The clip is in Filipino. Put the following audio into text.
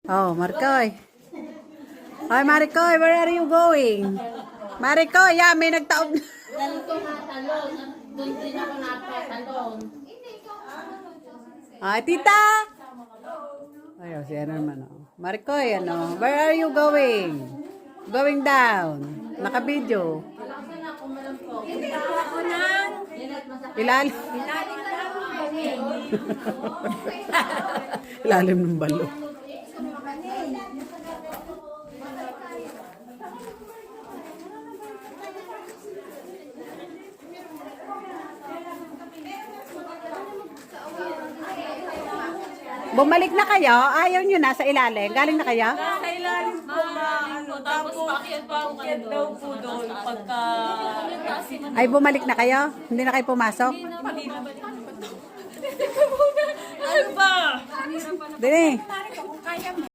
Oh, Maricoy. Hi, Maricoy, where are you going? Maricoy, yeah, may nagtaog. Dahil ko matalon. Doon din ako napatalon. Hi, tita. Ayaw, si ano naman. Oh. Maricoy, ano? Where are you going? Going down. Naka-video. Ilalim. Ilalim ng balo. Bumalik na kayo? Ayaw nyo na sa ilalim? Galing na kayo? Sa ilalim po na ano, tapos bakit daw po doon pagka... Ay, bumalik na kayo? Hindi na kayo pumasok? Ano ba? Dini.